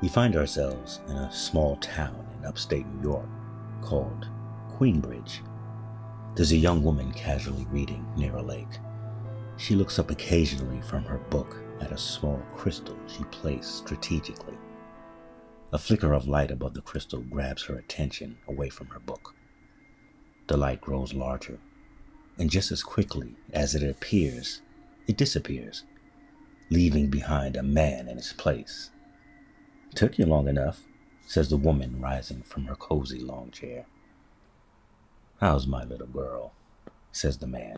We find ourselves in a small town in upstate New York called Queenbridge. There's a young woman casually reading near a lake. She looks up occasionally from her book at a small crystal she placed strategically. A flicker of light above the crystal grabs her attention away from her book. The light grows larger, and just as quickly as it appears, it disappears, leaving behind a man in his place. "Took you long enough," says the woman, rising from her cozy long chair. "How's my little girl?" says the man.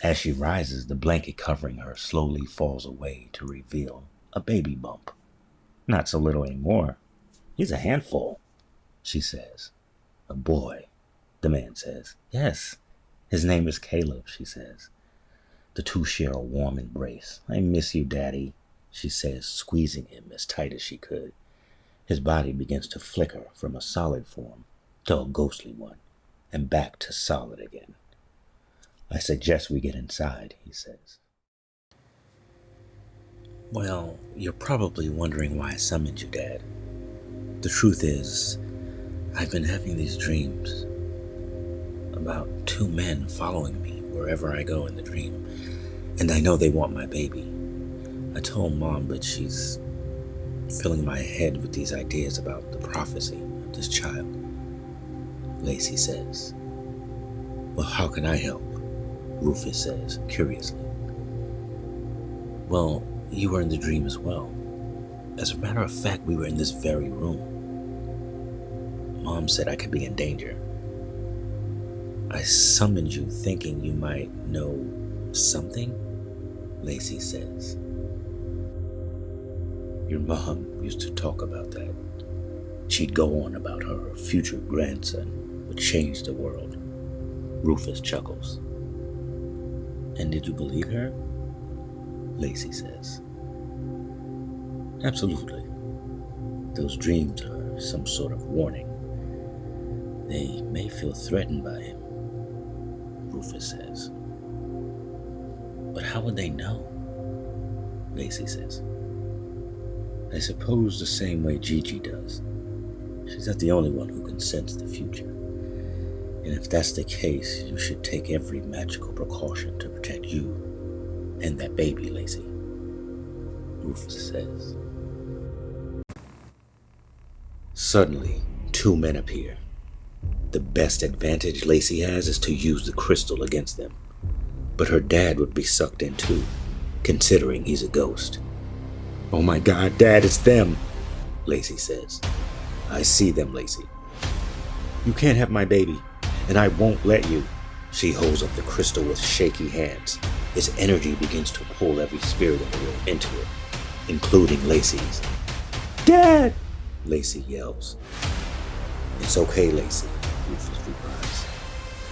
As she rises, the blanket covering her slowly falls away to reveal a baby bump. "Not so little anymore. He's a handful," she says. "A boy," the man says. "Yes, his name is Caleb," she says. The two share a warm embrace. "I miss you, Daddy," she says, squeezing him as tight as she could. His body begins to flicker from a solid form to a ghostly one, and back to solid again. "I suggest we get inside," he says. "Well, you're probably wondering why I summoned you, Dad. The truth is, I've been having these dreams about two men following me wherever I go in the dream, and I know they want my baby. I told Mom, but she's filling my head with these ideas about the prophecy of this child," Lacey says. "Well, how can I help?" Rufus says, curiously. "Well, you were in the dream as well. As a matter of fact, we were in this very room. Mom said I could be in danger. I summoned you thinking you might know something," Lacey says. "Your mom used to talk about that. She'd go on about how her future grandson would change the world," Rufus chuckles. "And did you believe her?" Lacey says. "Absolutely. Those dreams are some sort of warning. They may feel threatened by him," Rufus says. "But how would they know?" Lacey says. "I suppose the same way Gigi does. She's not the only one who can sense the future. And if that's the case, you should take every magical precaution to protect you and that baby, Lacey," Rufus says. Suddenly, two men appear. The best advantage Lacey has is to use the crystal against them. But her dad would be sucked in too, considering he's a ghost. "Oh my God, Dad, it's them," Lacey says. "I see them, Lacey." "You can't have my baby, and I won't let you." She holds up the crystal with shaky hands. Its energy begins to pull every spirit in the room into it, including Lacey's. "Dad!" Lacey yells. "It's okay, Lacey," Rufus replies.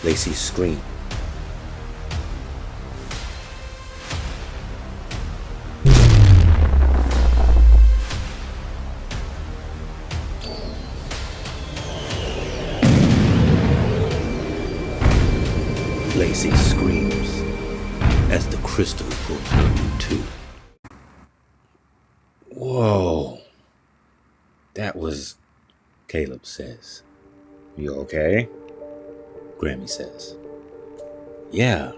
Lacey screams. Lacey screams as the crystal pulls her in two. "Whoa. That was," Caleb says. "You okay?" Grammy says. "Yeah,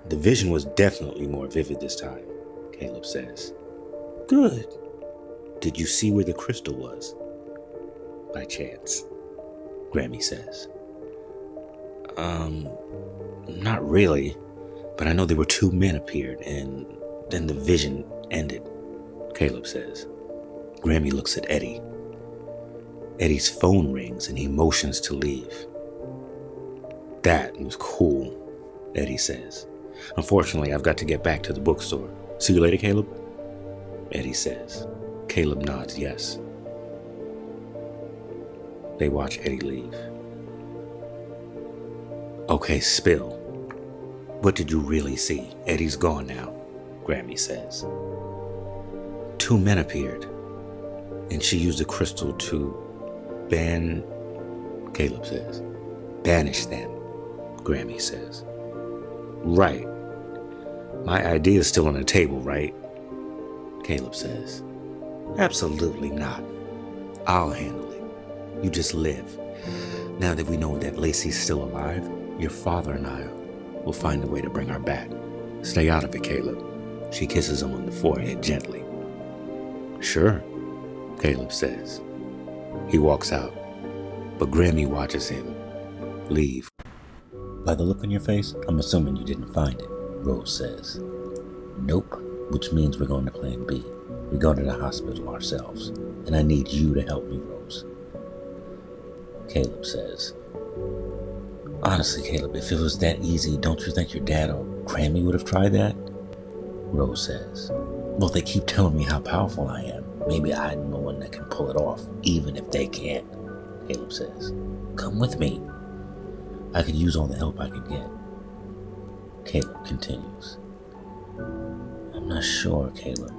the vision was definitely more vivid this time," Caleb says. "Good. Did you see where the crystal was, by chance?" Grammy says. Not really, but I know there were two men appeared, and then the vision ended," Caleb says. Grammy looks at Eddie. Eddie's phone rings and he motions to leave. "That was cool," Eddie says. "Unfortunately, I've got to get back to the bookstore. See you later, Caleb?" Eddie says. Caleb nods yes. They watch Eddie leave. "Okay, spill. What did you really see? Eddie's gone now," Grammy says. "Two men appeared, and she used the crystal to Caleb says. "Banish them," Grammy says. "Right. My idea is still on the table, right?" Caleb says. Absolutely not. I'll handle it. You just live. Now that we know that Lacey's still alive, your father and I will find a way to bring her back. Stay out of it, Caleb. She kisses him on the forehead gently. Sure, Caleb says. He walks out, but Grammy watches him leave. By the look on your face, I'm assuming you didn't find it, Rose says. Nope, which means we're going to plan B. We go to the hospital ourselves, and I need you to help me, Rose. Caleb says, honestly, Caleb, if it was that easy, don't you think your dad or Grammy would have tried that? Rose says, well, they keep telling me how powerful I am. Maybe I'm the one that can pull it off, even if they can't. Caleb says, come with me. I could use all the help I can get. Caleb continues, I'm not sure, Caleb.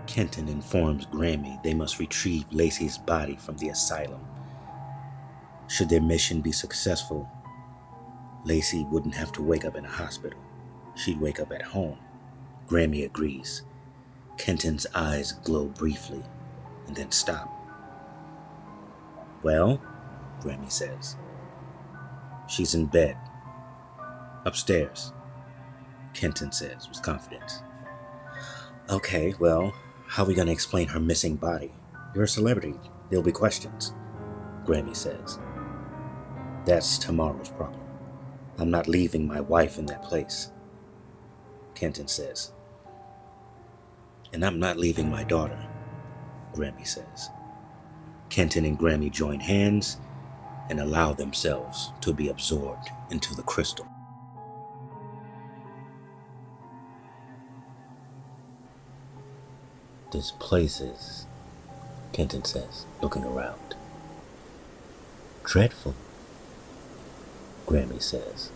Kenton informs Grammy they must retrieve Lacey's body from the asylum. Should their mission be successful, Lacey wouldn't have to wake up in a hospital. She'd wake up at home. Grammy agrees. Kenton's eyes glow briefly and then stop. Well, Grammy says. She's in bed. Upstairs, Kenton says with confidence. Okay, well, how are we going to explain her missing body? You're a celebrity. There'll be questions, Grammy says. That's tomorrow's problem. I'm not leaving my wife in that place, Kenton says. And I'm not leaving my daughter, Grammy says. Kenton and Grammy join hands and allow themselves to be absorbed into the crystal. This place is, Kenton says, looking around. Dreadful, Grammy says.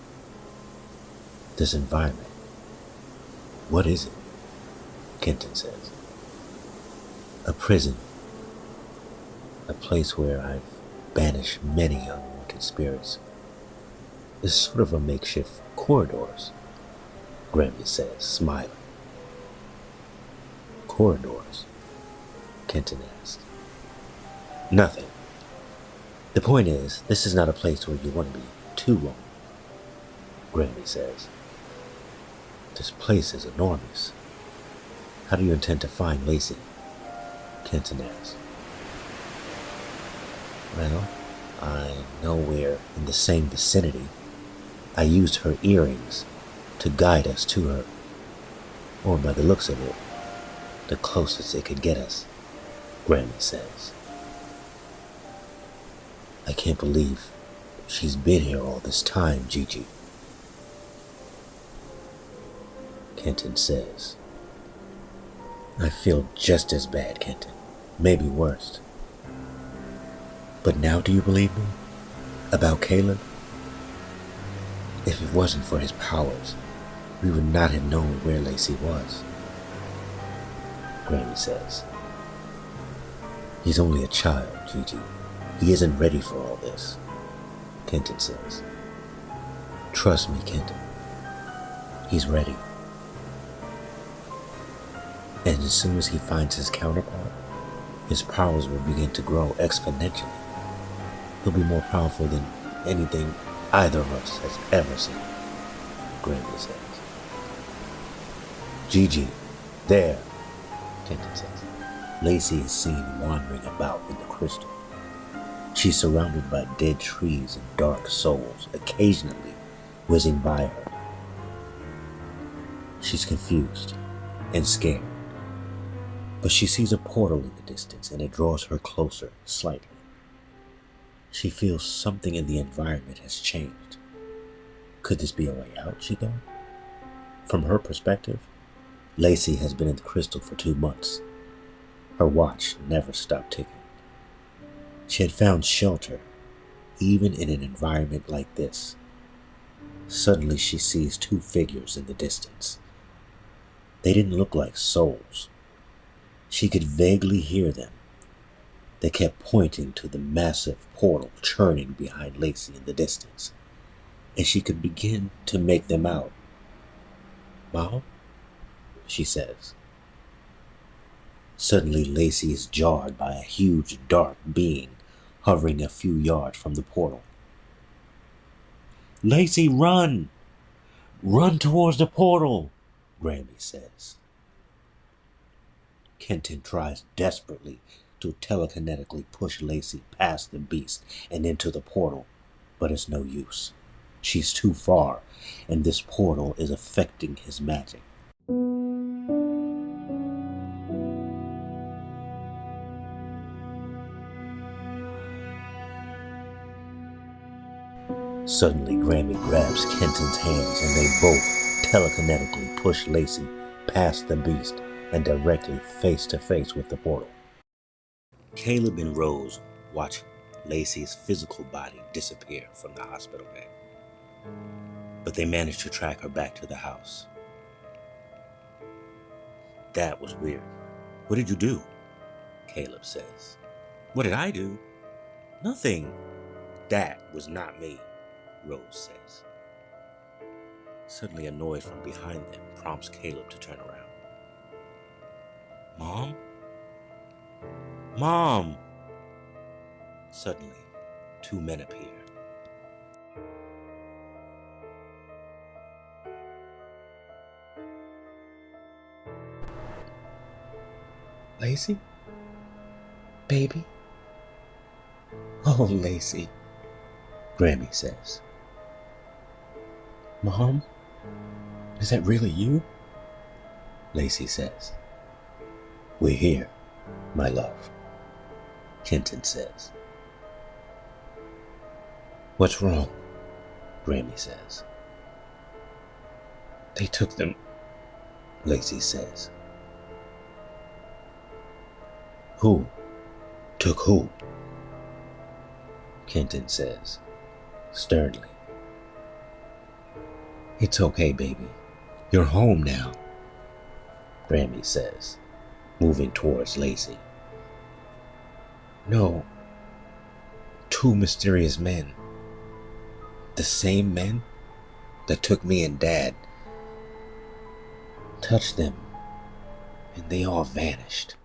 This environment, what is it? Kenton says. A prison. A place where I've banished many unwanted spirits. It's sort of a makeshift corridors, Grammy says, smiling. Corridors? Kenton asked. Nothing. The point is, this is not a place where you want to be too long, Grammy says. This place is enormous. How do you intend to find Lacey? Kenton asked. Well, I know we're in the same vicinity. I used her earrings to guide us to her. Or by the looks of it, the closest it could get us, Grammy says. I can't believe she's been here all this time, Gigi. Kenton says. I feel just as bad, Kenton. Maybe worse. But now do you believe me? About Caleb? If it wasn't for his powers, we would not have known where Lacey was. Granny says. He's only a child, Gigi. He isn't ready for all this, Kenton says. Trust me, Kenton. He's ready. And as soon as he finds his counterpart, his powers will begin to grow exponentially. He'll be more powerful than anything either of us has ever seen, Granny says. Gigi, there, Kenton says. Lacey is seen wandering about in the crystal. She's surrounded by dead trees and dark souls, occasionally whizzing by her. She's confused and scared, but she sees a portal in the distance and it draws her closer slightly. She feels something in the environment has changed. Could this be a way out, she thought? From her perspective, Lacey has been in the crystal for 2 months. Her watch never stopped ticking. She had found shelter, even in an environment like this. Suddenly she sees 2 figures in the distance. They didn't look like souls. She could vaguely hear them. They kept pointing to the massive portal churning behind Lacey in the distance, and she could begin to make them out. "Mom?" she says. Suddenly, Lacey is jarred by a huge dark being hovering a few yards from the portal. "Lacey, run! Run towards the portal," Grammy says. Kenton tries desperately to telekinetically push Lacey past the beast and into the portal, but it's no use. She's too far, and this portal is affecting his magic. Suddenly, Grammy grabs Kenton's hands and they both telekinetically push Lacey past the beast and directly face to face with the portal. Caleb and Rose watch Lacey's physical body disappear from the hospital bed, but they manage to track her back to the house. "That was weird. What did you do?" Caleb says. "What did I do? Nothing." "That was not me," Rose says. Suddenly, a noise from behind them prompts Caleb to turn around. "Mom? Mom!" Suddenly, two men appear. "Lacey? Baby?" "Oh, Lacey," Grammy says. "Mom? Is that really you?" Lacey says. "We're here, my love," Kenton says. "What's wrong?" Grammy says. "They took them," Lacey says. "Who? Took who?" Kenton says, sternly. "It's okay, baby. You're home now," Grammy says, moving towards Lacey. "No. Two mysterious men. The same men that took me and Dad. Touched them, and they all vanished."